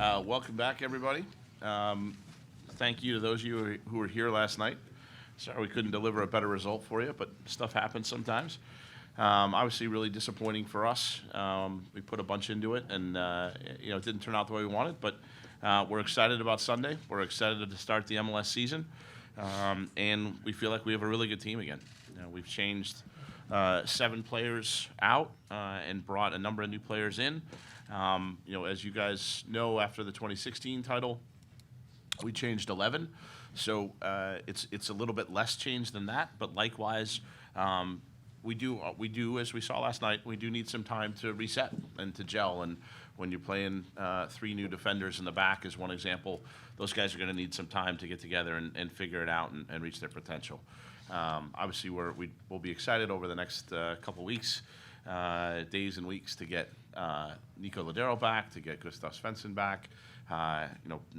Welcome back, everybody. Thank you to those of you who were here last night. Sorry we couldn't deliver a better result for you, but stuff happens sometimes. Obviously, really disappointing for us. We put a bunch into it, and it didn't turn out the way we wanted. But we're excited about Sunday. We're excited to start the MLS season, and we feel like we have a really good team again. We've changed 7 players out and brought a number of new players in. As you guys know, after the 2016 title, we changed 11. So it's a little bit less change than that. But likewise, we do, as we saw last night, we do need some time to reset and to gel. And when you're playing 3 new defenders in the back, as one example, those guys are going to need some time to get together and figure it out and reach their potential. Obviously, we'll be excited over the next couple weeks, days and weeks to get Nico Ladero back, to get Gustav Svensson back,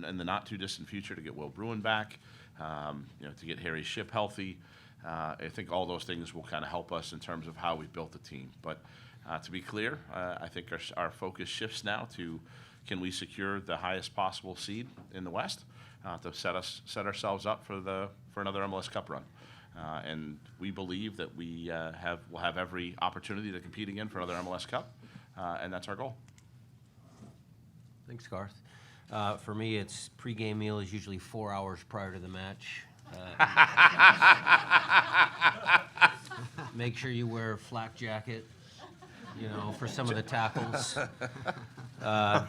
in the not too distant future to get Will Bruin back, to get Harry Shipp healthy. I think all those things will kind of help us in terms of how we've built the team. But to be clear, I think our focus shifts now to can we secure the highest possible seed in the West to set ourselves up for another MLS Cup run. And we believe that we will have every opportunity to compete again for another MLS Cup, and that's our goal. Thanks, Garth. For me, it's pregame meal is usually 4 hours prior to the match. Make sure you wear a flak jacket, for some of the tackles. I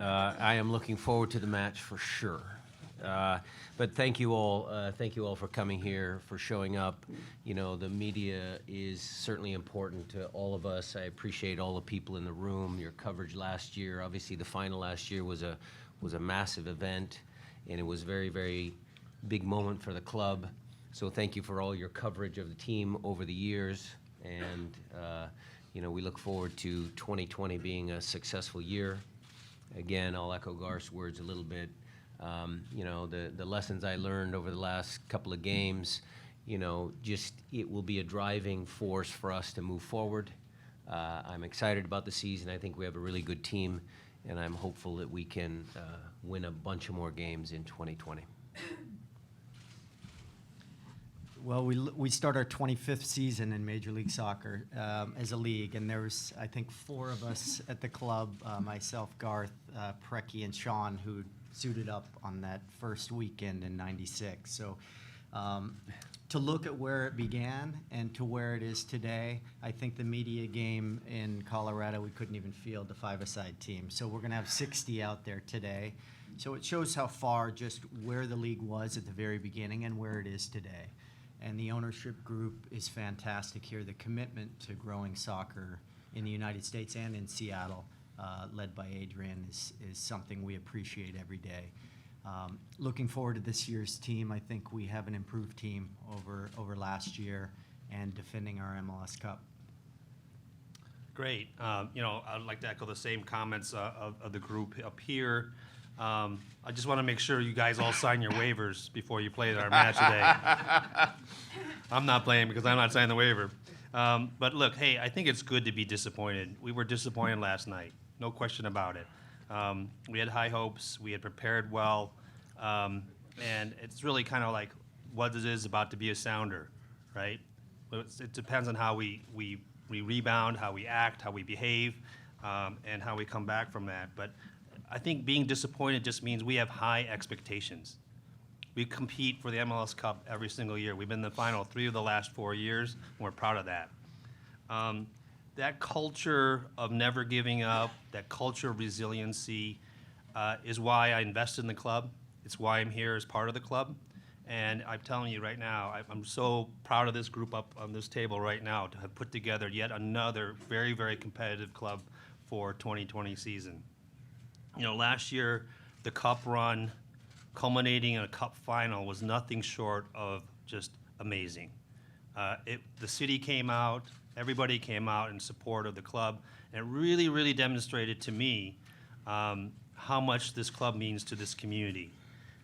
am looking forward to the match for sure. But thank you all for coming here, for showing up. The media is certainly important to all of us. I appreciate all the people in the room, your coverage last year. Obviously, the final last year was a massive event, and it was a very, very big moment for the club. So thank you for all your coverage of the team over the years. And, we look forward to 2020 being a successful year. Again, I'll echo Garth's words a little bit. The lessons I learned over the last couple of games, it will be a driving force for us to move forward. I'm excited about the season. I think we have a really good team, and I'm hopeful that we can win a bunch of more games in 2020. Well, we start our 25th season in Major League Soccer as a league, and there was, I think, 4 of us at the club, myself, Garth, Preki, and Sean, who suited up on that first weekend in '96. So to look at where it began and to where it is today, I think the media game in Colorado, we couldn't even field the 5-a-side team. So we're going to have 60 out there today. So it shows how far just where the league was at the very beginning and where it is today. And the ownership group is fantastic here. The commitment to growing soccer in the United States and in Seattle, led by Adrian, is something we appreciate every day. Looking forward to this year's team. I think we have an improved team over last year and defending our MLS Cup. Great. I'd like to echo the same comments of the group up here. I just want to make sure you guys all sign your waivers before you play our match today. I'm not playing because I'm not signing the waiver. But look, hey, I think it's good to be disappointed. We were disappointed last night, no question about it. We had high hopes. We had prepared well. And it's really kind of like what it is about to be a Sounder, right? It depends on how we rebound, how we act, how we behave, and how we come back from that. But I think being disappointed just means we have high expectations. We compete for the MLS Cup every single year. We've been in the final 3 of the last 4 years, and we're proud of that. That culture of never giving up, that culture of resiliency is why I invested in the club. It's why I'm here as part of the club. And I'm telling you right now, I'm so proud of this group up on this table right now to have put together yet another very, very competitive club for 2020 season. Last year, the Cup run culminating in a Cup final was nothing short of just amazing. The city came out, everybody came out in support of the club, and it really, really demonstrated to me how much this club means to this community.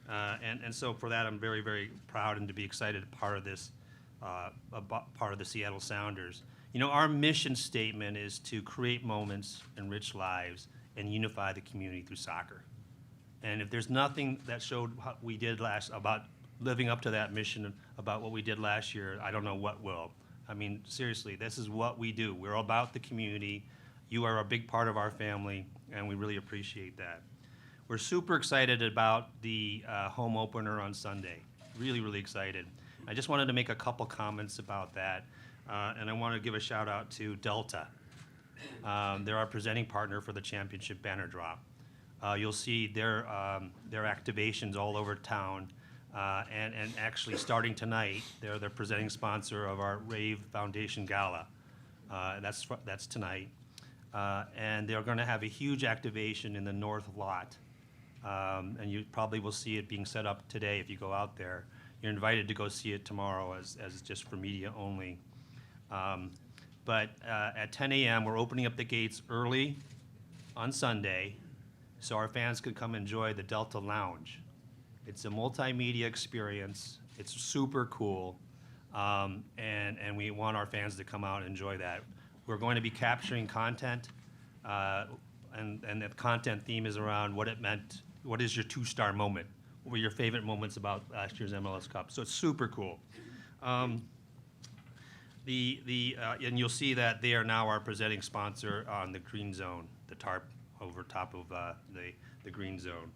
And so for that, I'm very, very proud and to be excited to be part of this, part of the Seattle Sounders. Our mission statement is to create moments, enrich lives, and unify the community through soccer. And if there's nothing that showed what we did about living up to that mission, about what we did last year, I don't know what will. I mean, seriously, this is what we do. We're about the community. You are a big part of our family, and we really appreciate that. We're super excited about the home opener on Sunday. Really, really excited. I just wanted to make a couple comments about that, and I want to give a shout out to Delta. They're our presenting partner for the championship banner drop. You'll see their activations all over town, and actually starting tonight, they're the presenting sponsor of our Rave Foundation Gala. That's tonight, and they're going to have a huge activation in the north lot, and you probably will see it being set up today if you go out there. You're invited to go see it tomorrow as just for media only. But at 10 a.m., we're opening up the gates early on Sunday so our fans can come enjoy the Delta Lounge. It's a multimedia experience. It's super cool, and we want our fans to come out and enjoy that. We're going to be capturing content, and the content theme is around what it meant. What is your two-star moment? What were your favorite moments about last year's MLS Cup? So it's super cool. And you'll see that they are now our presenting sponsor on the green zone, the tarp over top of the green zone.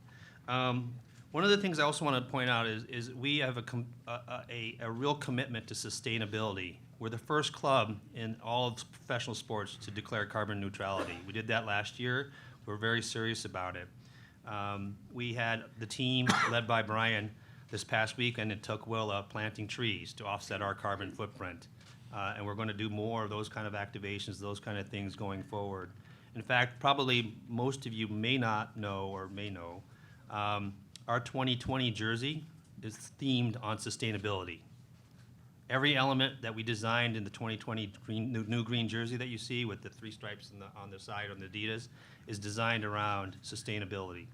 One of the things I also want to point out is we have a real commitment to sustainability. We're the first club in all of professional sports to declare carbon neutrality. We did that last year. We're very serious about it. We had the team led by Brian this past week, and it took Willa planting trees to offset our carbon footprint. And we're going to do more of those kind of activations, those kind of things going forward. In fact, probably most of you may not know or may know, our 2020 jersey is themed on sustainability. Every element that we designed in the 2020 new green jersey that you see with the 3 stripes on the side on the Adidas is designed around sustainability.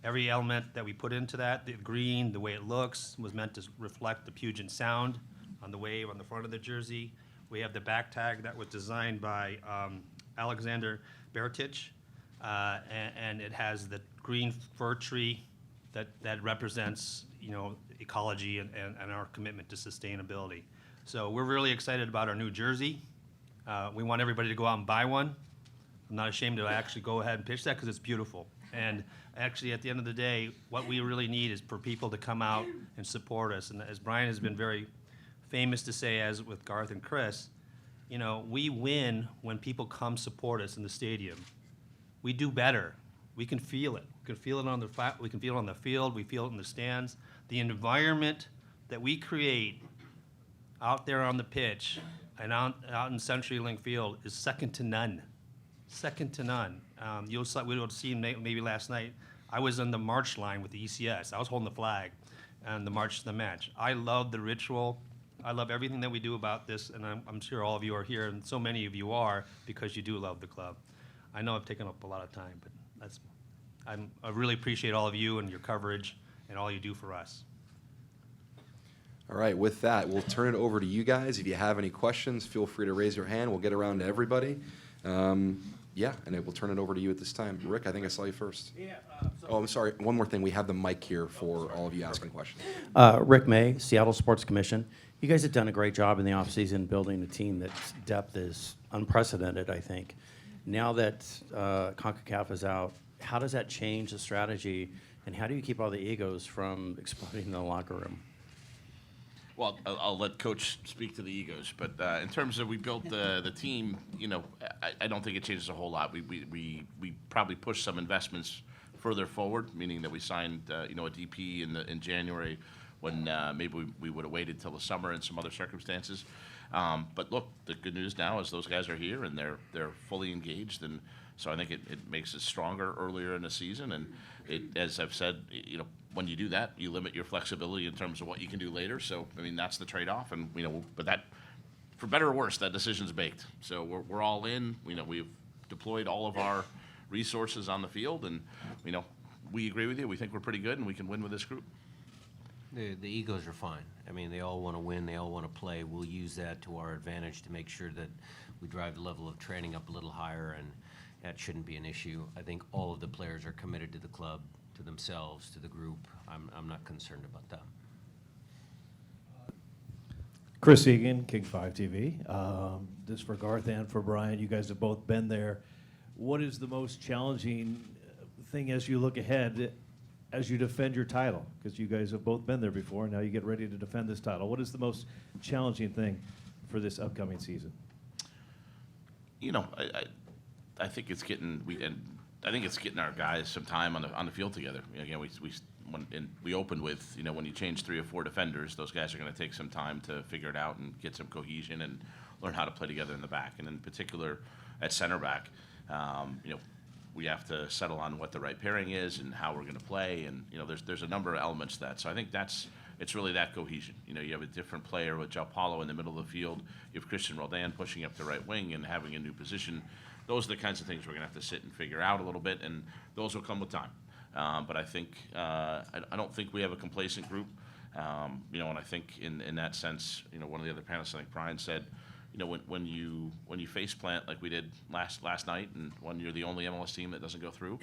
Every element that we put into that, the green, the way it looks, was meant to reflect the Puget Sound on the wave on the front of the jersey. We have the back tag that was designed by Alexander Bertich, and it has the green fir tree that represents, ecology and our commitment to sustainability. So we're really excited about our new jersey. We want everybody to go out and buy one. I'm not ashamed to actually go ahead and pitch that because it's beautiful. And actually, at the end of the day, what we really need is for people to come out and support us. And as Brian has been very famous to say, as with Garth and Chris, we win when people come support us in the stadium. We do better. We can feel it. We can feel it on the field. We feel it in the stands. The environment that we create out there on the pitch and out in CenturyLink Field is second to none. Second to none. We would have seen maybe last night. I was on the march line with the ECS. I was holding the flag and the march to the match. I love the ritual. I love everything that we do about this, and I'm sure all of you are here, and so many of you are because you do love the club. I know I've taken up a lot of time, but I really appreciate all of you and your coverage and all you do for us. All right, with that, we'll turn it over to you guys. If you have any questions, feel free to raise your hand. We'll get around to everybody. Yeah, and we'll turn it over to you at this time. Rick, I think I saw you first. Yeah. Oh, I'm sorry. One more thing. We have the mic here for all of you asking questions. Rick May, Seattle Sports Commission. You guys have done a great job in the offseason building a team that's depth is unprecedented, I think. Now that CONCACAF is out, how does that change the strategy, and how do you keep all the egos from exploding in the locker room? Well, I'll let Coach speak to the egos, but in terms of we built the team, I don't think it changes a whole lot. We probably pushed some investments further forward, meaning that we signed a DP in January when maybe we would have waited till the summer in some other circumstances. But look, the good news now is those guys are here and they're fully engaged, and so I think it makes us stronger earlier in the season. And as I've said, when you do that, you limit your flexibility in terms of what you can do later. So I mean that's the trade-off, and but that, for better or worse, that decision's baked. So we're all in. We've deployed all of our resources on the field, and we agree with you. We think we're pretty good, and we can win with this group. The egos are fine. I mean, they all want to win. They all want to play. We'll use that to our advantage to make sure that we drive the level of training up a little higher. And that shouldn't be an issue. I think all of the players are committed to the club, to themselves, to the group. I'm not concerned about that. Chris Egan, King 5 TV. This for Garth and for Brian. You guys have both been there. What is the most challenging thing as you look ahead, as you defend your title? Because you guys have both been there before, and now you get ready to defend this title. What is the most challenging thing for this upcoming season? You know, I think it's getting I think it's getting our guys some time on the field together. Again, we opened with, you know, when you change 3 or 4 defenders, those guys are going to take some time to figure it out and get some cohesion and learn how to play together in the back. And in particular, at center back, you know, we have to settle on what the right pairing is and how we're going to play. And, you know, there's a number of elements to that. So I think it's really that cohesion. You know, you have a different player with João Paulo in the middle of the field. You have Christian Roldan pushing up the right wing and having a new position. Those are the kinds of things we're going to have to sit and figure out a little bit, and those will come with time. But I think I don't think we have a complacent group. You know, and I think in that sense, you know, one of the other panelists, I think Brian said, you know, when you face plant like we did last night, and when you're the only MLS team that doesn't go through,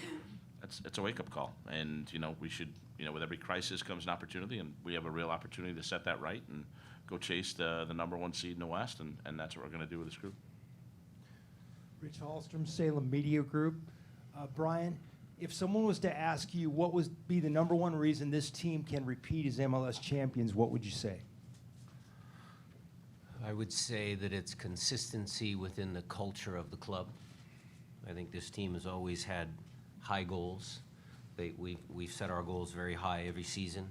it's a wake up call. And you know, we should, you know, with every crisis comes an opportunity, and we have a real opportunity to set that right and go chase the number 1 seed in the West, and that's what we're going to do with this group. Rich Hallstrom, Salem Media Group. Brian, if someone was to ask you what would be the number 1 reason this team can repeat as MLS champions, what would you say? I would say that it's consistency within the culture of the club. I think this team has always had high goals. We've set our goals very high every season.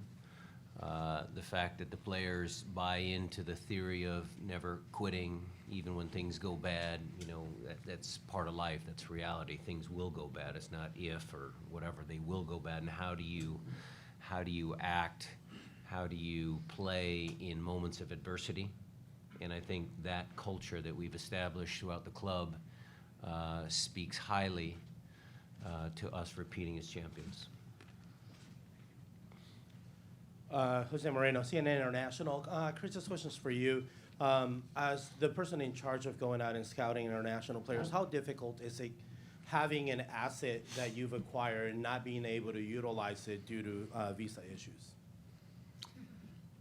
The fact that the players buy into the theory of never quitting, even when things go bad, you know, that's part of life. That's reality. Things will go bad. It's not if or whatever. They will go bad. And how do you act? How do you play in moments of adversity? And I think that culture that we've established throughout the club speaks highly to us repeating as champions. Jose Moreno, CNN International. Chris, this question's for you. As the person in charge of going out and scouting international players, how difficult is it having an asset that you've acquired and not being able to utilize it due to visa issues?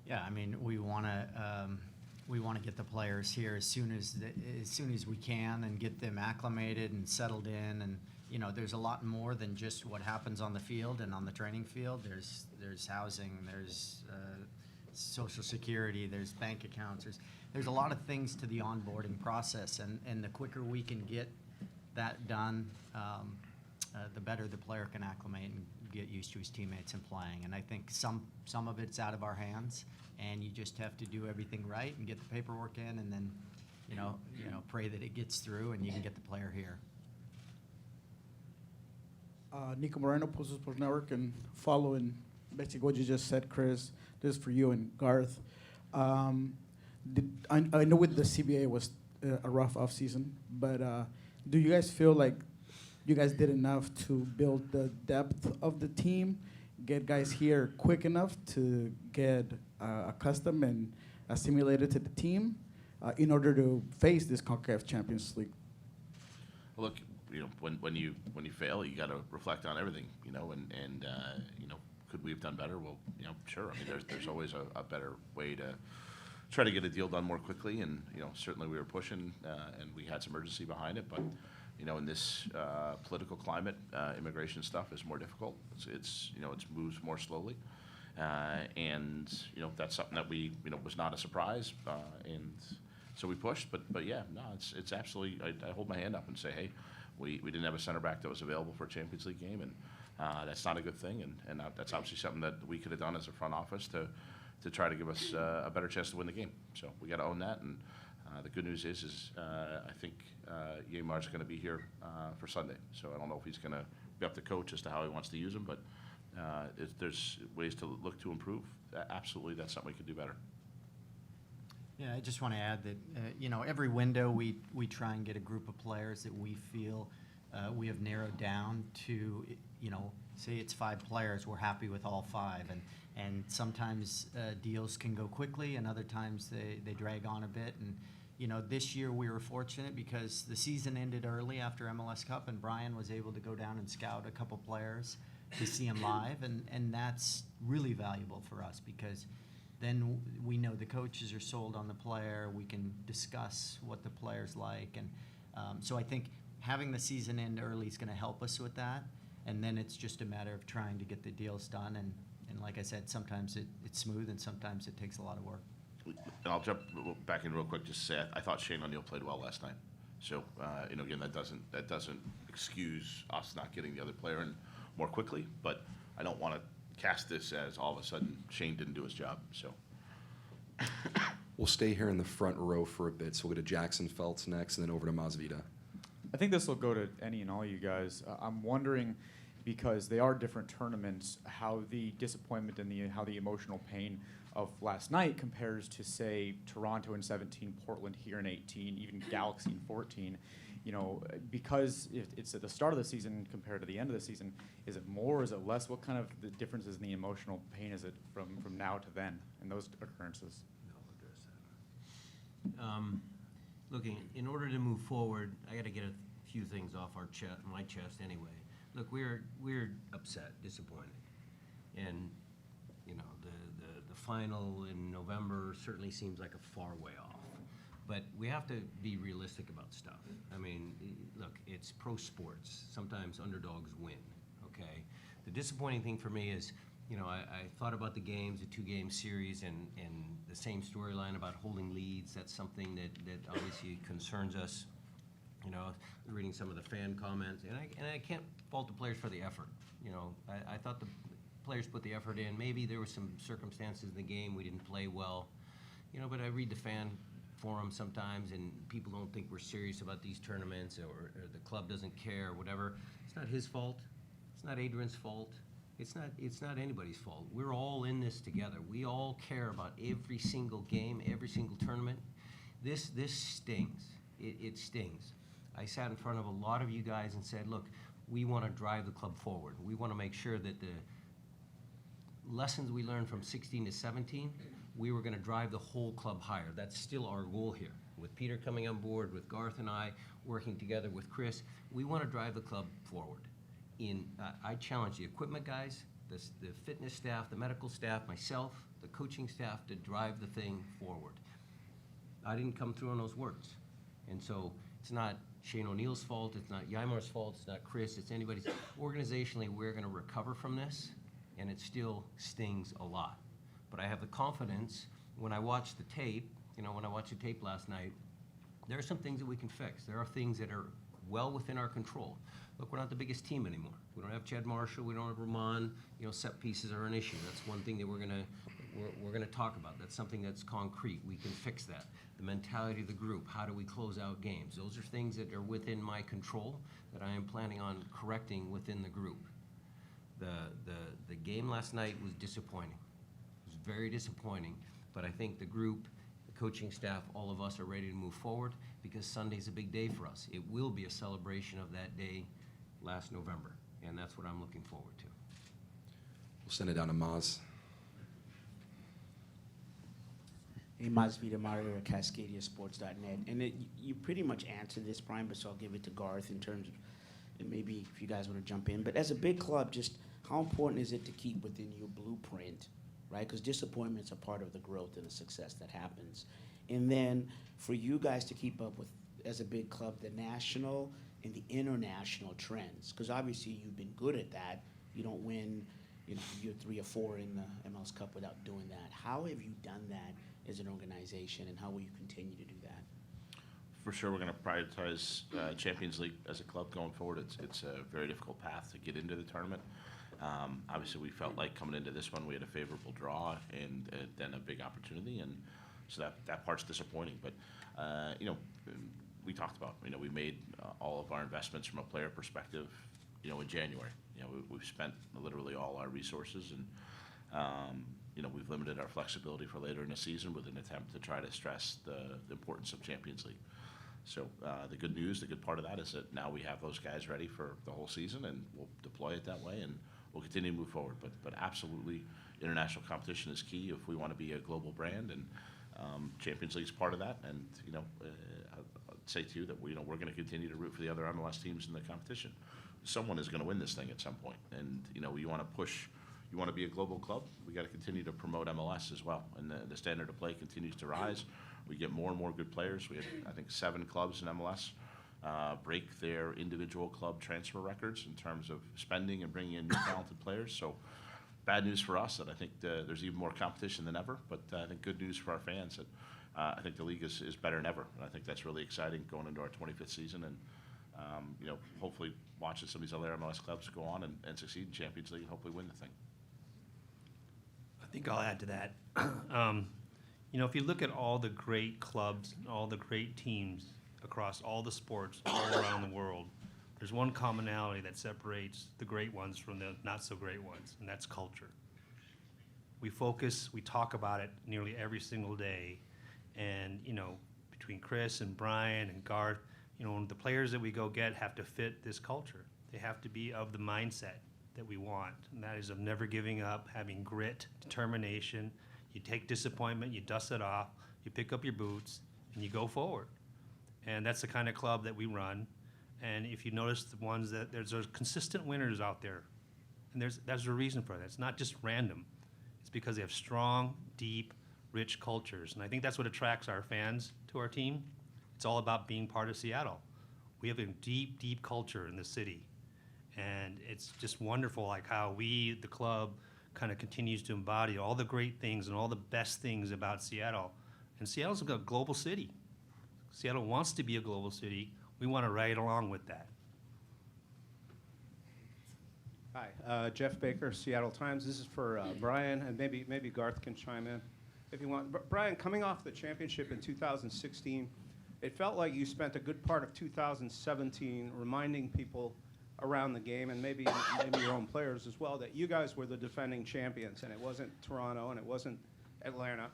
Yeah, I mean, we want to get the players here as soon as we can and get them acclimated and settled in. And you know, there's a lot more than just what happens on the field and on the training field. There's housing, there's social security, there's bank accounts. There's a lot of things to the onboarding process, and the quicker we can get that done, the better the player can acclimate and get used to his teammates and playing. And I think some of it's out of our hands, and you just have to do everything right and get the paperwork in, and then you know pray that it gets through and you can get the player here. Nico Moreno, Postal Sports Network, and following basically what you just said, Chris, this is for you and Garth. I know with the CBA was a rough offseason, but do you guys feel like you guys did enough to build the depth of the team, get guys here quick enough to get accustomed and assimilated to the team in order to face this CONCACAF Champions League? Look, you know, when you fail, you got to reflect on everything, you know, and you know, could we have done better? Well, you know, sure. I mean, there's always a better way to try to get a deal done more quickly, and you know, certainly we were pushing, and we had some urgency behind it, but you know, in this political climate, immigration stuff is more difficult. It's you know, it moves more slowly, and you know, that's something that we, you know, was not a surprise, and so we pushed. But yeah, no, it's absolutely. I hold my hand up and say, hey, we didn't have a center back that was available for a Champions League game, and that's not a good thing, and that's obviously something that we could have done as a front office to try to give us a better chance to win the game. So we got to own that, and the good news is I think Yemar's going to be here for Sunday. So I don't know if he's going to be up to coach as to how he wants to use him, but if there's ways to look to improve, absolutely, that's something we could do better. Yeah, I just want to add that, you know, every window we try and get a group of players that we feel we have narrowed down to, you know, say it's 5 players, we're happy with all 5. And sometimes deals can go quickly, and other times they drag on a bit. And, you know, this year we were fortunate because the season ended early after MLS Cup, and Brian was able to go down and scout a couple players to see them live, and that's really valuable for us because then we know the coaches are sold on the player. We can discuss what the player's like, and so I think having the season end early is going to help us with that, and then it's just a matter of trying to get the deals done, and like I said, sometimes it's smooth and sometimes it takes a lot of work. And I'll jump back in real quick, just to say, I thought Shane O'Neill played well last night. So, you know, again, that doesn't excuse us not getting the other player in more quickly, but I don't want to cast this as all of a sudden Shane didn't do his job, so. We'll stay here in the front row for a bit, so we'll go to Jackson Feltz next, and then over to Masvita. I think this will go to any and all you guys. I'm wondering, because they are different tournaments, how the disappointment and how the emotional pain of last night compares to, say, Toronto in 17, Portland here in 18, even Galaxy in 14. You know, because it's at the start of the season compared to the end of the season, is it more, is it less? What kind of the differences in the emotional pain is it from now to then in those occurrences? Look, in order to move forward, I got to get a few things off my chest anyway. Look, we're upset, disappointed, and you know the final in November certainly seems like a far way off. But we have to be realistic about stuff. I mean, look, it's pro sports. Sometimes underdogs win. Okay. The disappointing thing for me is, you know, I thought about the games, the 2-game series, and the same storyline about holding leads. That's something that obviously concerns us. You know, reading some of the fan comments, and I can't fault the players for the effort. You know, I thought the players put the effort in. Maybe there were some circumstances in the game we didn't play well. You know, but I read the fan forum sometimes, and people don't think we're serious about these tournaments, or the club doesn't care, or whatever. It's not his fault. It's not Adrian's fault. It's not anybody's fault. We're all in this together. We all care about every single game, every single tournament. This stings. It stings. I sat in front of a lot of you guys and said, look, we want to drive the club forward. We want to make sure that the lessons we learned from 16 to 17, we were going to drive the whole club higher. That's still our goal here. With Peter coming on board, with Garth and I working together with Chris, we want to drive the club forward. I challenge the equipment guys, the fitness staff, the medical staff, myself, the coaching staff to drive the thing forward. I didn't come through on those words. And so it's not Shane O'Neill's fault, it's not Ymar's fault, it's not Chris, it's anybody's. Organizationally, we're going to recover from this, and it still stings a lot. But I have the confidence when I watch the tape, you know, when I watched the tape last night, there are some things that we can fix. There are things that are well within our control. Look, we're not the biggest team anymore. We don't have Chad Marshall, we don't have Rahman. You know, set pieces are an issue. That's one thing that we're gonna talk about. That's something that's concrete. We can fix that. The mentality of the group, how do we close out games? Those are things that are within my control that I am planning on correcting within the group. The game last night was disappointing. It was very disappointing, but I think the group, the coaching staff, all of us are ready to move forward because Sunday's a big day for us. It will be a celebration of that day last November, and that's what I'm looking forward to. We'll send it down to Maz. Hey, Masvita Mario at CascadiaSports.net. And you pretty much answered this, Brian, but so I'll give it to Garth in terms of, and maybe if you guys want to jump in. But as a big club, just how important is it to keep within your blueprint, right? Because disappointments are part of the growth and the success that happens. And then for you guys to keep up with, as a big club, the national and the international trends. Because obviously you've been good at that. You don't win, you know, year 3 or 4 in the MLS Cup without doing that. How have you done that as an organization, and how will you continue to do that? For sure, we're going to prioritize Champions League as a club going forward. It's a very difficult path to get into the tournament. Obviously, we felt like coming into this one, we had a favorable draw and then a big opportunity, and so that part's disappointing. But you know, we talked about, you know, we made all of our investments from a player perspective, you know, in January. You know, we've spent literally all our resources, and you know, we've limited our flexibility for later in the season with an attempt to try to stress the importance of Champions League. So the good news, the good part of that is that now we have those guys ready for the whole season, and we'll deploy it that way, and we'll continue to move forward. But absolutely, international competition is key if we want to be a global brand, and Champions League's part of that, and I'd say to you that we're going to continue to root for the other MLS teams in the competition. Someone is going to win this thing at some point, and you want to push. You want to be a global club. We got to continue to promote MLS as well, and the standard of play continues to rise. We get more and more good players. We have, I think, 7 clubs in MLS break their individual club transfer records in terms of spending and bringing in new talented players. So, bad news for us that I think there's even more competition than ever, but I think good news for our fans that I think the league is better than ever, and I think that's really exciting going into our 25th season, and hopefully watching some of these other MLS clubs go on and succeed in Champions League and hopefully win the thing. I think I'll add to that. If you look at all the great clubs, all the great teams across all the sports all around the world, there's one commonality that separates the great ones from the not so great ones, and that's culture. We talk about it nearly every single day, and between Chris and Brian and Garth, the players that we go get have to fit this culture. They have to be of the mindset that we want, and that is of never giving up, having grit, determination. You take disappointment, you dust it off, you pick up your boots, and you go forward. And that's the kind of club that we run. And if you notice the ones that there's consistent winners out there, and there's a reason for that. It's not just random. It's because they have strong, deep, rich cultures. And I think that's what attracts our fans to our team. It's all about being part of Seattle. We have a deep, deep culture in the city. And it's just wonderful, like how the club, kind of continues to embody all the great things and all the best things about Seattle. And Seattle's a global city. Seattle wants to be a global city. We want to ride along with that. Hi, Jeff Baker, Seattle Times. This is for Brian, and maybe Garth can chime in if you want. Brian, coming off the championship in 2016, it felt like you spent a good part of 2017 reminding people around the game, and maybe your own players as well, that you guys were the defending champions, and it wasn't Toronto and it wasn't Atlanta.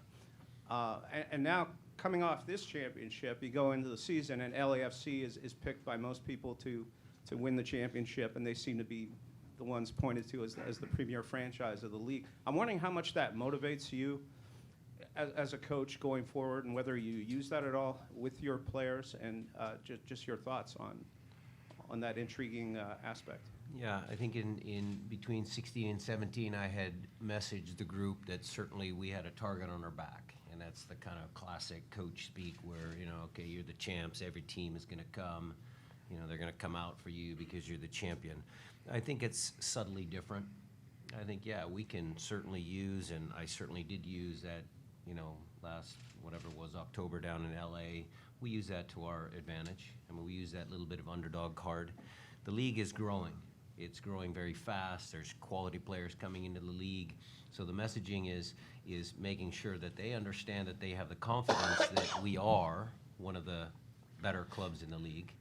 And now, coming off this championship, you go into the season, and LAFC is picked by most people to win the championship, and they seem to be the ones pointed to as the premier franchise of the league. I'm wondering how much that motivates you as a coach going forward, and whether you use that at all with your players, and just your thoughts on that intriguing aspect. Yeah, I think in between 16 and 17, I had messaged the group that certainly we had a target on our back. And that's the kind of classic coach speak where, okay, you're the champs, every team is going to come, they're going to come out for you because you're the champion. I think it's subtly different. I think, yeah, we can certainly use, and I certainly did use that, last, whatever it was, October down in LA. We use that to our advantage. I mean, we use that little bit of underdog card. The league is growing. It's growing very fast. There's quality players coming into the league. So the messaging is making sure that they understand that they have the confidence that we are one of the better clubs in the league.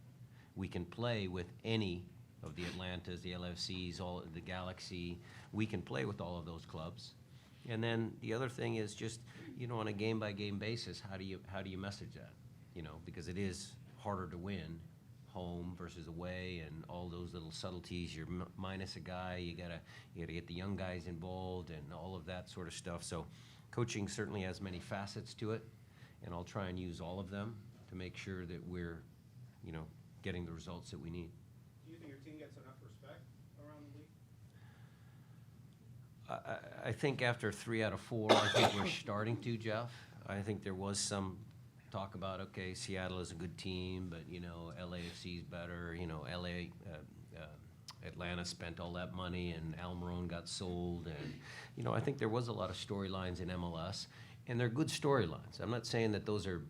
We can play with any of the Atlantas, the LFCs, all the Galaxy. We can play with all of those clubs. And then the other thing is just, on a game-by-game basis, how do you message that? Because it is harder to win home versus away, and all those little subtleties. You're minus a guy. You gotta get the young guys involved, and all of that sort of stuff. So, coaching certainly has many facets to it, and I'll try and use all of them to make sure that we're, getting the results that we need. Do you think your team gets enough respect around the league? I think after 3 out of 4, I think we're starting to, Jeff. I think there was some talk about, okay, Seattle is a good team, but, LAFC is better. Atlanta spent all that money, and Almiron got sold. And, I think there was a lot of storylines in MLS, and they're good storylines. I'm not saying that those are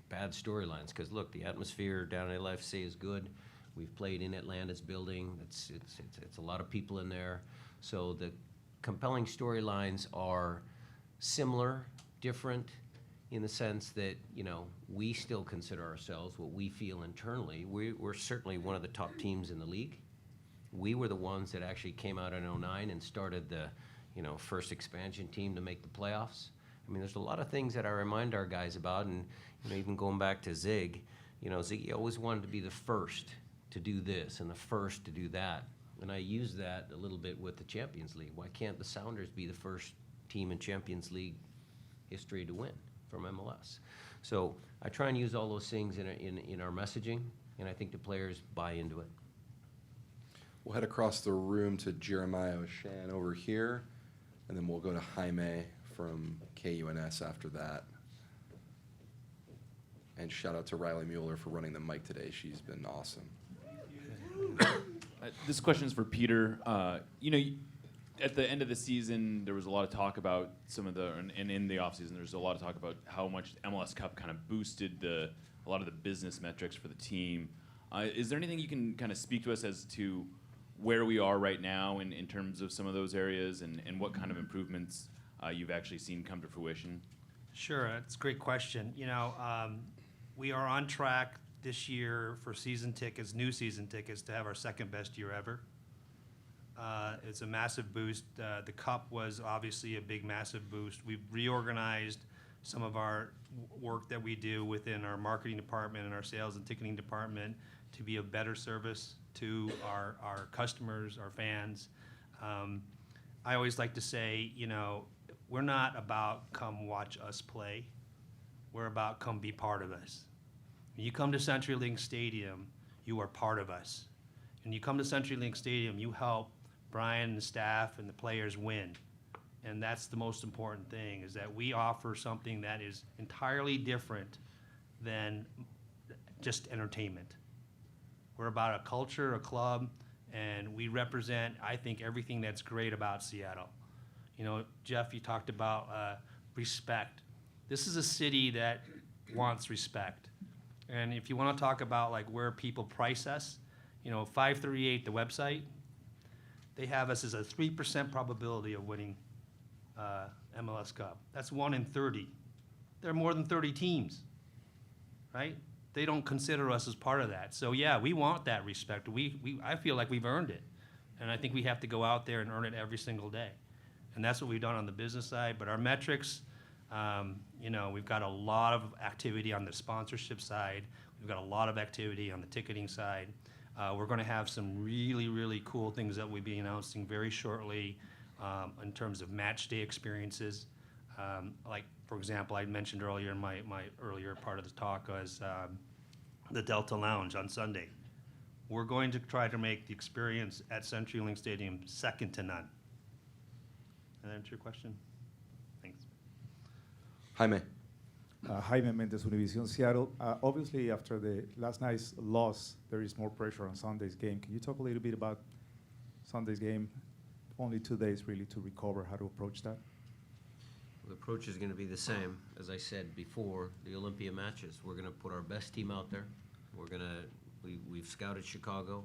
bad storylines, because, look, the atmosphere down at LAFC is good. We've played in Atlanta's building. It's a lot of people in there. So the compelling storylines are similar, different, in the sense that, we still consider ourselves what we feel internally. We're certainly one of the top teams in the league. We were the ones that actually came out in 2009 and started the, first expansion team to make the playoffs. I mean, there's a lot of things that I remind our guys about, and, even going back to Zig, Ziggy always wanted to be the first to do this and the first to do that. And I use that a little bit with the Champions League. Why can't the Sounders be the first team in Champions League history to win? from MLS. So I try and use all those things in our messaging, and I think the players buy into it. We'll head across the room to Jeremiah Oshan over here, and then we'll go to Jaime from KUNS after that. And shout out to Riley Mueller for running the mic today. She's been awesome. This question is for Peter. At the end of the season, there was a lot of talk about and in the offseason, there was a lot of talk about how much MLS Cup kind of boosted a lot of the business metrics for the team. Is there anything you can kind of speak to us as to where we are right now in terms of some of those areas and what kind of improvements you've actually seen come to fruition? Sure, that's a great question. We are on track this year for new season tickets, to have our second best year ever. It's a massive boost. The Cup was obviously a big, massive boost. We've reorganized some of our work that we do within our marketing department and our sales and ticketing department to be a better service to our customers, our fans. I always like to say, we're not about come watch us play. We're about come be part of us. When you come to CenturyLink Stadium, you are part of us. When you come to CenturyLink Stadium, you help Brian and the staff and the players win. And that's the most important thing, is that we offer something that is entirely different than just entertainment. We're about a culture, a club, and we represent, I think, everything that's great about Seattle. Jeff, you talked about respect. This is a city that wants respect. And if you want to talk about where people price us, 538, the website, they have us as a 3% probability of winning MLS Cup. That's 1 in 30. There are more than 30 teams, right? They don't consider us as part of that. So yeah, we want that respect. I feel like we've earned it. And I think we have to go out there and earn it every single day. And that's what we've done on the business side. But our metrics, we've got a lot of activity on the sponsorship side. We've got a lot of activity on the ticketing side. We're going to have some really, really cool things that we'll be announcing very shortly in terms of match day experiences. For example, I mentioned earlier in my earlier part of the talk was the Delta Lounge on Sunday. We're going to try to make the experience at CenturyLink Stadium second to none. Does that answer your question? Thanks. Jaime. Jaime Mendez, Univision Seattle. Obviously, after the last night's loss, there is more pressure on Sunday's game. Can you talk a little bit about Sunday's game? Only 2 days, really, to recover, how to approach that? The approach is going to be the same. As I said before, the Olympia matches, we're going to put our best team out there. We've scouted Chicago.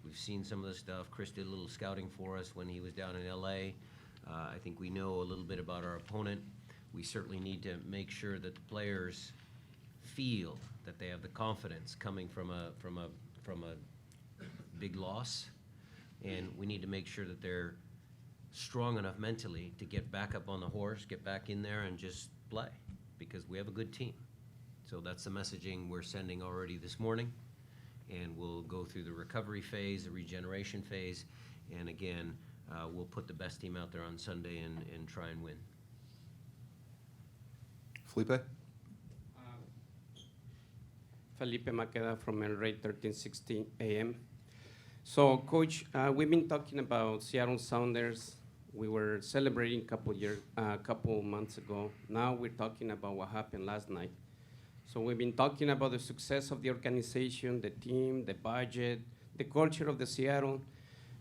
We've seen some of the stuff. Chris did a little scouting for us when he was down in LA. I think we know a little bit about our opponent. We certainly need to make sure that the players feel that they have the confidence coming from a big loss, and we need to make sure that they're strong enough mentally to get back up on the horse, get back in there, and just play, because we have a good team. So that's the messaging we're sending already this morning, and we'll go through the recovery phase, the regeneration phase, and again, we'll put the best team out there on Sunday and try and win. Felipe? Felipe Maqueda from El Rey 1360 AM. So, Coach, we've been talking about Seattle Sounders. We were celebrating a couple months ago. Now we're talking about what happened last night. So we've been talking about the success of the organization, the team, the budget, the culture of the Seattle.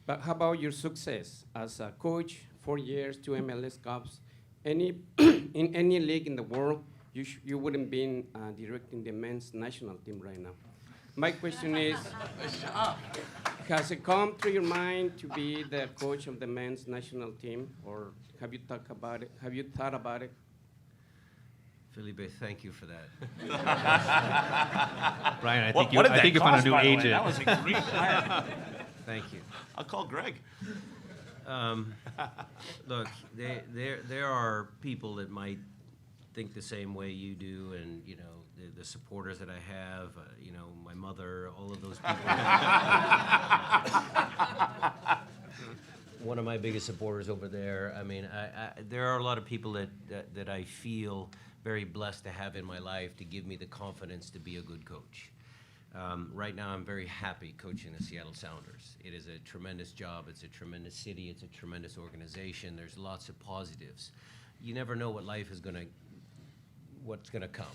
But how about your success as a coach? 4 years, 2 MLS Cups. In any league in the world, you wouldn't be directing the men's national team right now. My question is, has it come to your mind to be the coach of the men's national team, or have you thought about it? Have you thought about it? Felipe, thank you for that. Brian, I What think did that you found cost, a new by the way? agent. That was a great Thank you. I'll call Greg. Look, there are people that might think the same way you do, and the supporters that I have, my mother, all of those people. One of my biggest supporters over there. I mean, there are a lot of people that I feel very blessed to have in my life to give me the confidence to be a good coach. Right now, I'm very happy coaching the Seattle Sounders. It is a tremendous job. It's a tremendous city. It's a tremendous organization. There's lots of positives. You never know what life is what's gonna come.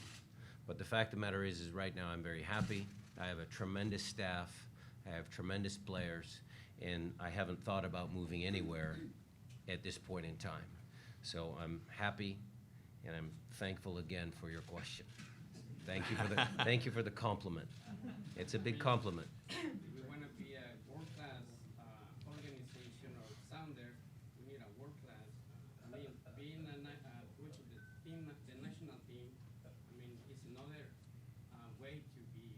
But the fact of the matter is right now I'm very happy. I have a tremendous staff. I have tremendous players, and I haven't thought about moving anywhere at this point in time. So I'm happy, and I'm thankful again for your question. Thank you for the compliment. It's a big compliment. If we want to be a world-class organization or Sounder, we need a world-class. I mean, being a coach of the team, the national team, I mean, it's another way to be.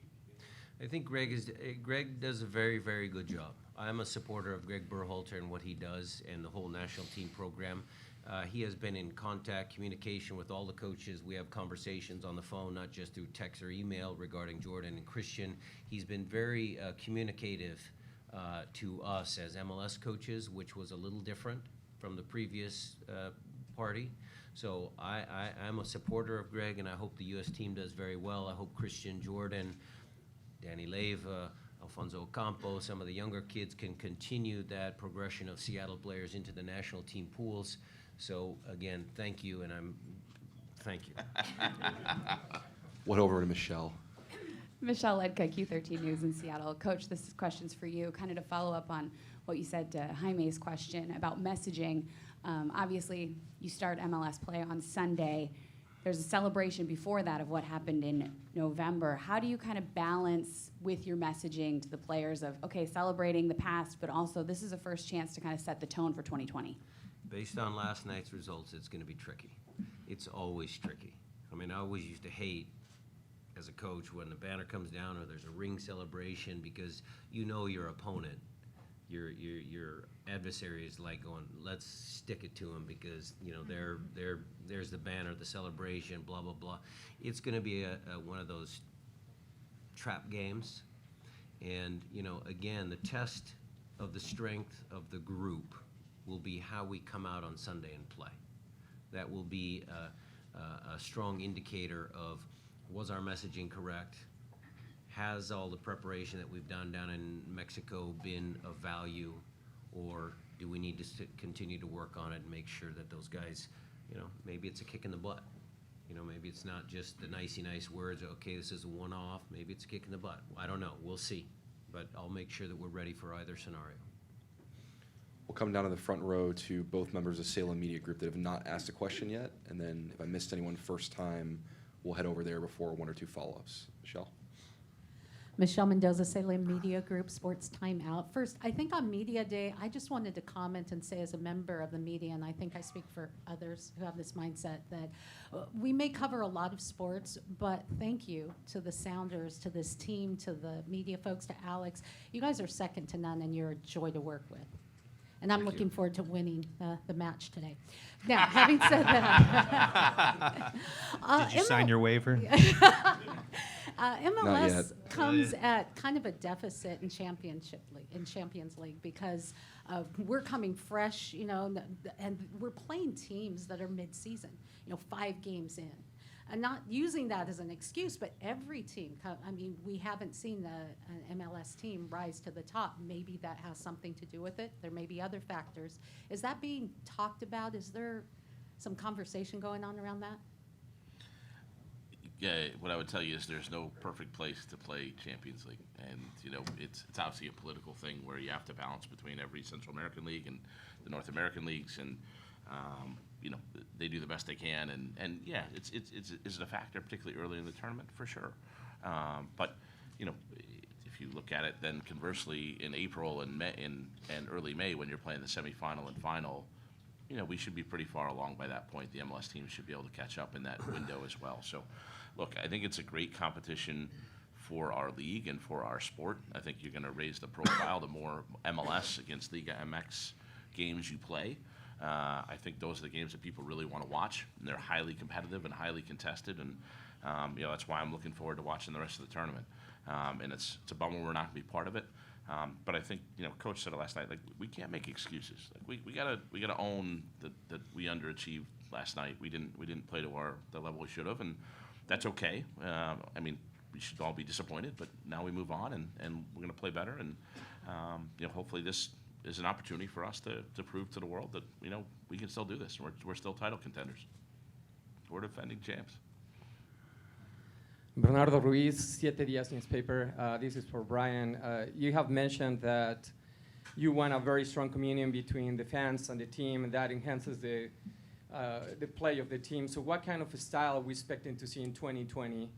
I think Greg does a very, very good job. I'm a supporter of Greg Berhalter and what he does and the whole national team program. He has been in contact, communication with all the coaches. We have conversations on the phone, not just through text or email regarding Jordan and Christian. He's been very communicative to us as MLS coaches, which was a little different from the previous party. So I'm a supporter of Greg, and I hope the U.S. team does very well. I hope Christian, Jordan, Danny Leyva, Alfonso Ocampo, some of the younger kids can continue that progression of Seattle players into the national team pools. So again, thank you, and thank you. What over to Michelle? Michelle Ledka, Q13 News in Seattle. Coach, this question's for you, kind of to follow up on what you said to Jaime's question about messaging. Obviously, you start MLS play on Sunday. There's a celebration before that of what happened in November. How do you kind of balance with your messaging to the players of, okay, celebrating the past, but also this is a first chance to kind of set the tone for 2020? Based on last night's results, it's going to be tricky. It's always tricky. I mean, I always used to hate, as a coach, when the banner comes down or there's a ring celebration, because you know your opponent, your adversary is like going, let's stick it to them because, you know, there's the banner, the celebration, blah, blah, blah. It's going to be one of those trap games. And, you know, again, the test of the strength of the group will be how we come out on Sunday and play. That will be a strong indicator of, was our messaging correct? Has all the preparation that we've done down in Mexico been of value? Or do we need to continue to work on it and make sure that those guys, you know, maybe it's a kick in the butt. You know, maybe it's not just the nicey nice words, okay, this is a one-off. Maybe it's a kick in the butt. I don't know. We'll see. But I'll make sure that we're ready for either scenario. We'll come down to the front row to both members of Salem Media Group that have not asked a question yet. And then if I missed anyone first time, we'll head over there before one or two follow-ups. Michelle? Michelle Mendoza, Salem Media Group, Sports Timeout. First, I think on Media Day, I just wanted to comment and say as a member of the media, and I think I speak for others who have this mindset, that we may cover a lot of sports, but thank you to the Sounders, to this team, to the media folks, to Alex. You guys are second to none, and you're a joy to work with. And I'm looking forward to winning the match today. Now, having said that, Did you sign your waiver? MLS comes at kind of a deficit in Champions League because we're coming fresh, you know, and we're playing teams that are mid-season, you know, 5 games in. And not using that as an excuse, but every team, I mean, we haven't seen an MLS team rise to the top. Maybe that has something to do with it. There may be other factors. Is that being talked about? Is there some conversation going on around that? Yeah, what I would tell you is there's no perfect place to play Champions League. And, you know, it's obviously a political thing where you have to balance between every Central American league and the North American leagues. And, you know, they do the best they can. And yeah, is it a factor, particularly early in the tournament? For sure. But, you know, if you look at it, then conversely, in April and May, and early May, when you're playing the semifinal and final, you know, we should be pretty far along by that point. The MLS team should be able to catch up in that window as well. So, look, I think it's a great competition for our league and for our sport. I think you're going to raise the profile the more MLS against Liga MX games you play. I think those are the games that people really want to watch, and they're highly competitive and highly contested, and you know, that's why I'm looking forward to watching the rest of the tournament. And it's a bummer we're not going to be part of it. But I think, you know, Coach said it last night. Like, we can't make excuses. Like, we gotta own that we underachieved last night. We didn't play to the level we should have, and that's okay. I mean, we should all be disappointed, but now we move on, and we're going to play better. And hopefully this is an opportunity for us to prove to the world that we can still do this. We're still title contenders. We're defending champs. Bernardo Ruiz, 7 Días newspaper. This is for Brian. You have mentioned that you want a very strong communion between the fans and the team, and that enhances the play of the team. So what kind of a style are we expecting to see in 2020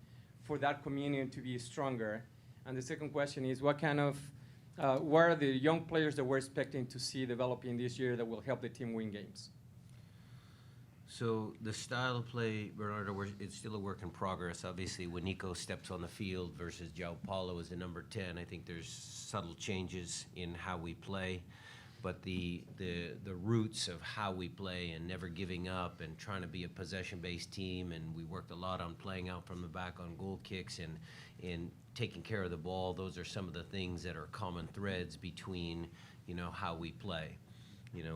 for that communion to be stronger? And the second question is, what are the young players that we're expecting to see developing this year that will help the team win games? So the style of play, Bernardo, it's still a work in progress. Obviously, when Nico steps on the field versus João Paulo as the number 10, I think there's subtle changes in how we play. But the roots of how we play and never giving up and trying to be a possession-based team, and we worked a lot on playing out from the back on goal kicks and taking care of the ball. Those are some of the things that are common threads between, how we play.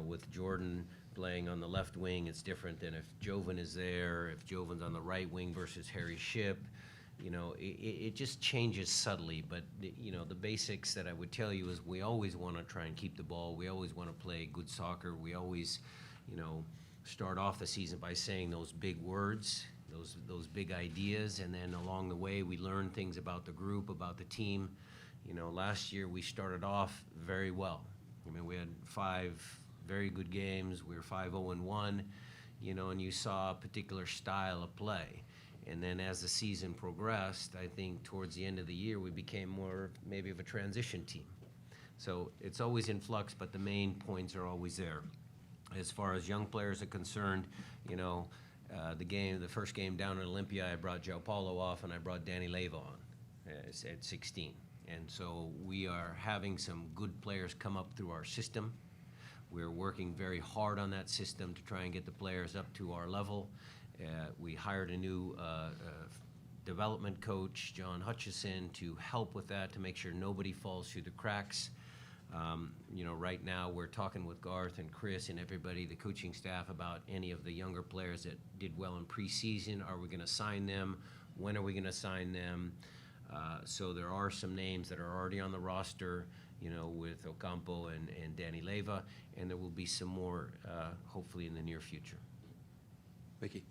With Jordan playing on the left wing, it's different than if Jovan is there, if Jovan's on the right wing versus Harry Shipp. It just changes subtly, but the basics that I would tell you is we always want to try and keep the ball. We always want to play good soccer. We always, start off the season by saying those big words, those big ideas, and then along the way we learn things about the group, about the team. Last year we started off very well. We had 5 very good games. We were 5-0-1, and you saw a particular style of play. And then as the season progressed, I think towards the end of the year, we became more maybe of a transition team. So it's always in flux, but the main points are always there. As far as young players are concerned, the first game down in Olympia, I brought João Paulo off and I brought Danny Leyva on at 16. And so we are having some good players come up through our system. We're working very hard on that system to try and get the players up to our level. We hired a new development coach, John Hutchison, to help with that, to make sure nobody falls through the cracks. Right now we're talking with Garth and Chris and everybody, the coaching staff, about any of the younger players that did well in preseason. Are we going to sign them? When are we going to sign them? So there are some names that are already on the roster, with Ocampo and Danny Leyva, and there will be some more, hopefully, in the near future. Mickey.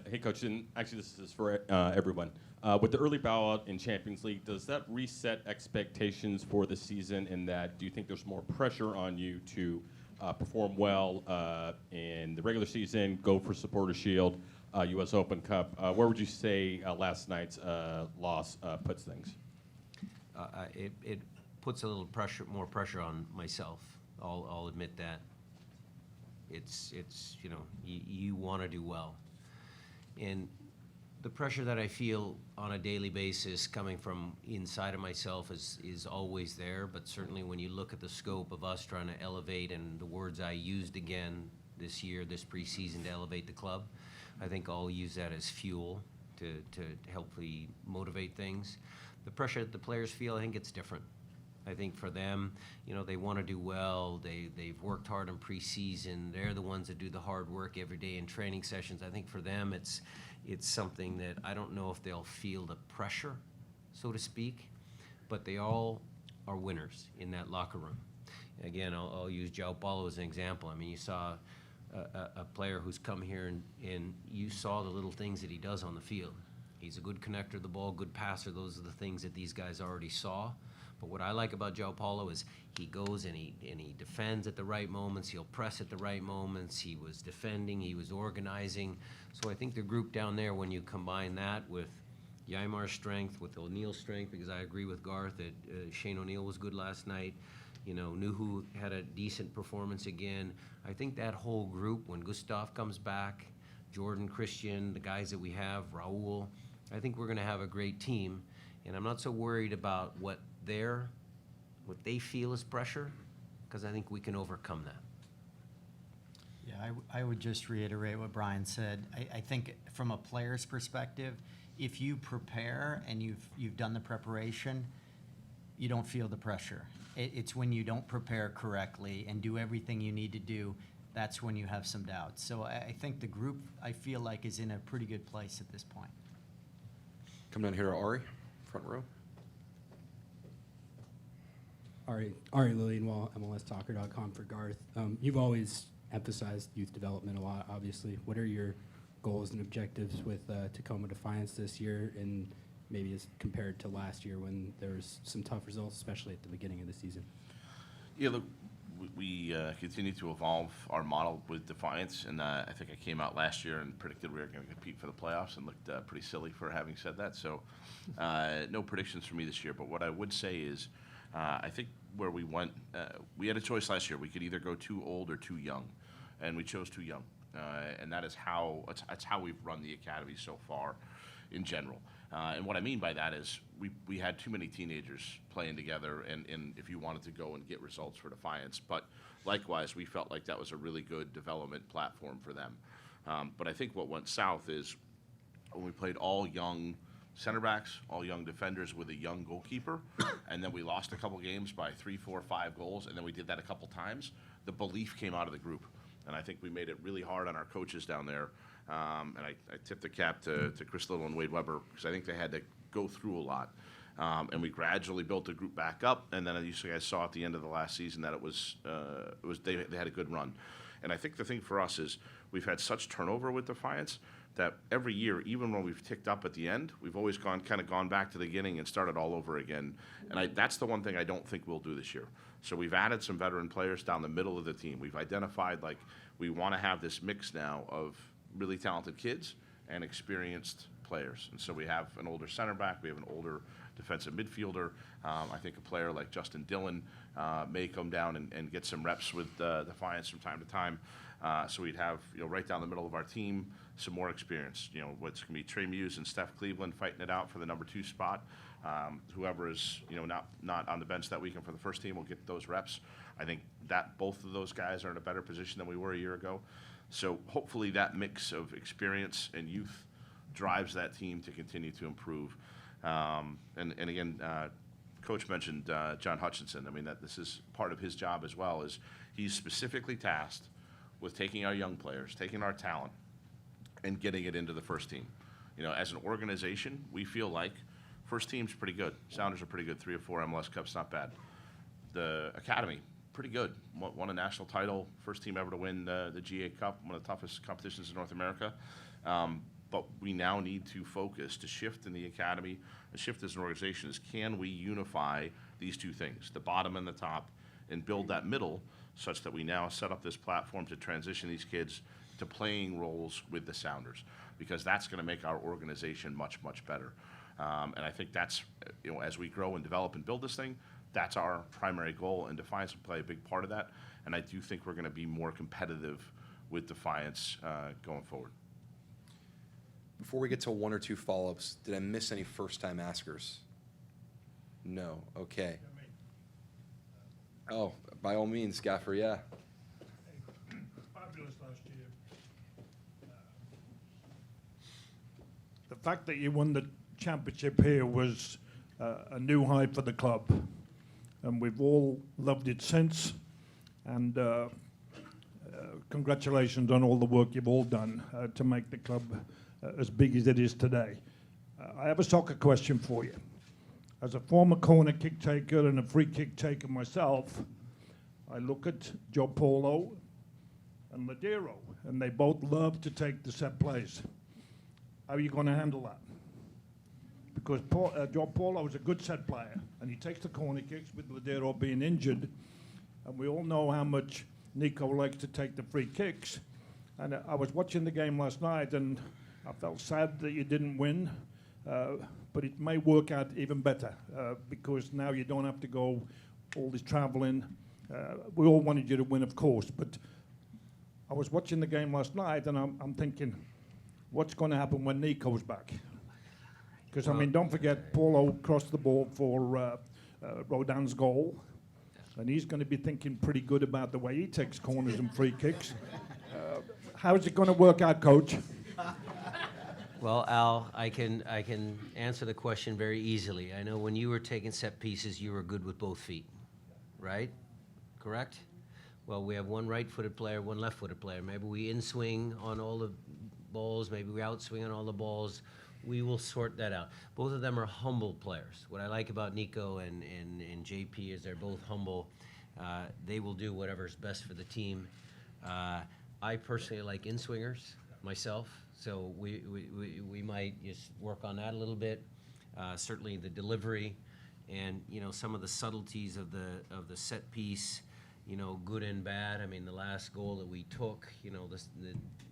Hey, Coach, and actually this is for everyone. With the early bow out in Champions League, does that reset expectations for the season? In that, do you think there's more pressure on you to perform well in the regular season, go for Supporter Shield, U.S. Open Cup? Where would you say last night's loss puts things? It puts a little more pressure on myself. I'll admit that. It's you want to do well. And the pressure that I feel on a daily basis coming from inside of myself is always there, but certainly when you look at the scope of us trying to elevate, and the words I used again this year, this preseason, to elevate the club, I think I'll use that as fuel to helpfully motivate things. The pressure that the players feel, I think it's different. I think for them, they want to do well. They've worked hard in preseason. They're the ones that do the hard work every day in training sessions. I think for them, it's something that I don't know if they'll feel the pressure, so to speak, but they all are winners in that locker room. Again, I'll use João Paulo as an example. You saw a player who's come here and you saw the little things that he does on the field. He's a good connector of the ball, good passer. Those are the things that these guys already saw. But what I like about João Paulo is he goes and he defends at the right moments. He'll press at the right moments. He was defending. He was organizing. So I think the group down there, when you combine that with Yaimar's strength, with O'Neill's strength, because I agree with Garth that Shane O'Neill was good last night. Nuhu had a decent performance again. I think that whole group, when Gustav comes back, Jordan, Christian, the guys that we have, Raul, I think we're going to have a great team. And I'm not so worried about what they feel is pressure, because I think we can overcome that. Yeah, I would just reiterate what Brian said. I think from a player's perspective, if you prepare and you've done the preparation, you don't feel the pressure. It's when you don't prepare correctly and do everything you need to do, that's when you have some doubts. So I think the group, I feel like, is in a pretty good place at this point. Come down here to Ari, front row. Ari Lillienwall, MLSsoccer.com for Garth. You've always emphasized youth development a lot, obviously. What are your goals and objectives with Tacoma Defiance this year, and maybe as compared to last year when there was some tough results, especially at the beginning of the season? Yeah, look, we continue to evolve our model with Defiance, and I think I came out last year and predicted we were going to compete for the playoffs and looked pretty silly for having said that. So no predictions for me this year, but what I would say is I think where we went, we had a choice last year. We could either go too old or too young, and we chose too young. And that's how we've run the academy so far in general. And what I mean by that is we had too many teenagers playing together, and if you wanted to go and get results for Defiance. But likewise, we felt like that was a really good development platform for them. But I think what went south is when we played all young center backs, all young defenders with a young goalkeeper, and then we lost a couple games by 3, 4, 5 goals, and then we did that a couple times, the belief came out of the group. And I think we made it really hard on our coaches down there. And I tip the cap to Chris Little and Wade Weber, because I think they had to go through a lot. And we gradually built the group back up. And then, as you guys saw at the end of the last season, that they had a good run. And I think the thing for us is we've had such turnover with Defiance that every year, even when we've ticked up at the end, we've always gone back to the beginning and started all over again. And that's the one thing I don't think we'll do this year. So we've added some veteran players down the middle of the team. We've identified, like, we want to have this mix now of really talented kids and experienced players. And so we have an older center back, we have an older defensive midfielder. I think a player like Justin Dillon may come down and get some reps with Defiance from time to time. So we'd have, right down the middle of our team, some more experience. What's going to be Trey Muse and Steph Cleveland fighting it out for the number 2 spot. Whoever is, not on the bench that weekend for the first team will get those reps. I think that both of those guys are in a better position than we were a year ago. So hopefully that mix of experience and youth drives that team to continue to improve. And again, Coach mentioned John Hutchinson. I mean, that this is part of his job as well, is he's specifically tasked with taking our young players, taking our talent, and getting it into the first team. As an organization, we feel like first team's pretty good. Sounders are pretty good. 3 or 4 MLS Cups, not bad. The academy, pretty good. Won a national title, first team ever to win the GA Cup, one of the toughest competitions in North America. But we now need to focus to shift in the academy, a shift as an organization is, can we unify these two things, the bottom and the top, and build that middle such that we now set up this platform to transition these kids to playing roles with the Sounders, because that's going to make our organization much, much better. And I think that's, as we grow and develop and build this thing, that's our primary goal, and Defiance will play a big part of that. And I do think we're going to be more competitive with Defiance going forward. Before we get to 1 or 2 follow-ups, did I miss any first-time askers? No. Okay. Oh, by all means, Gaffer, yeah. Fabulous last year. The fact that you won the championship here was a new high for the club, and we've all loved it since. And congratulations on all the work you've all done to make the club as big as it is today. I have a soccer question for you. As a former corner kick taker and a free kick taker myself, I look at Joe Paulo and Ladero, and they both love to take the set plays. How are you going to handle that? Because Joe Paulo is a good set player, and he takes the corner kicks with Ladero being injured, and we all know how much Nico likes to take the free kicks. And I was watching the game last night, and I felt sad that you didn't win, but it may work out even better because now you don't have to go all this traveling. We all wanted you to win, of course, but I was watching the game last night, and I'm thinking, what's going to happen when Nico's back? Because, I mean, don't forget, Paulo crossed the ball for Rodin's goal, and he's going to be thinking pretty good about the way he takes corners and free kicks. How's it going to work out, Coach? Well, Al, I can answer the question very easily. I know when you were taking set pieces, you were good with both feet, right? Correct? well, we have one right-footed player, one left-footed player. Maybe we in-swing on all the balls, maybe we out-swing on all the balls. We will sort that out. Both of them are humble players. What I like about Nico and JP is they're both humble. They will do whatever's best for the team. I personally like in-swingers myself, so we might just work on that a little bit. Certainly the delivery and, you know, some of the subtleties of the set piece, you know, good and bad. I mean, the last goal that we took, you know, the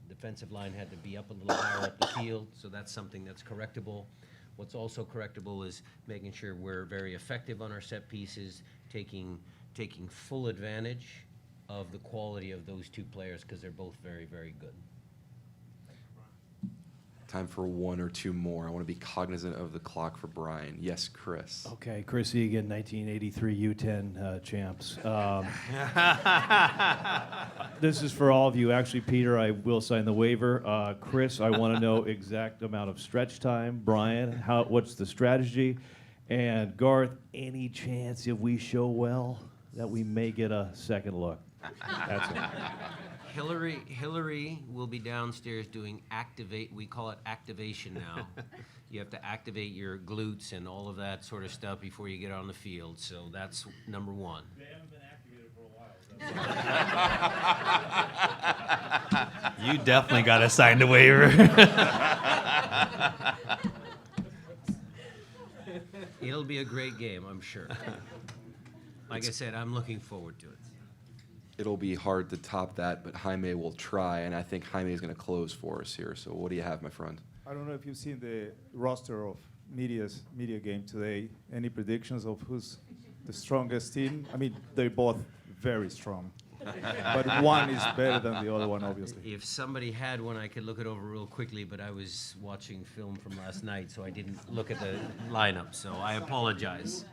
defensive line had to be up a little higher up the field, so that's something that's correctable. What's also correctable is making sure we're very effective on our set pieces, taking full advantage of the quality of those two players because they're both very, very good. Time for one or two more. I want to be cognizant of the clock for Brian. Yes, Chris. Okay, Chris Egan, 1983 U10 champs. This is for all of you. Actually, Peter, I will sign the waiver. Chris, I want to know exact amount of stretch time. Brian, what's the strategy? And Garth, any chance if we show well that we may get a second look? That's it. Hillary will be downstairs doing we call it activation now. You have to activate your glutes and all of that sort of stuff before you get on the field, so that's number one. They haven't been activated for a while. You definitely got to sign the waiver. It'll be a great game, I'm sure. Like I said, I'm looking forward to it. It'll be hard to top that, but Jaime will try, and I think Jaime is going to close for us here. So what do you have, my friend? I don't know if you've seen the roster of media game today. Any predictions of who's the strongest team? I mean, they're both very strong, but one is better than the other one, obviously. If somebody had one, I could look it over real quickly, but I was watching film from last night, so I didn't look at the lineup, so I apologize.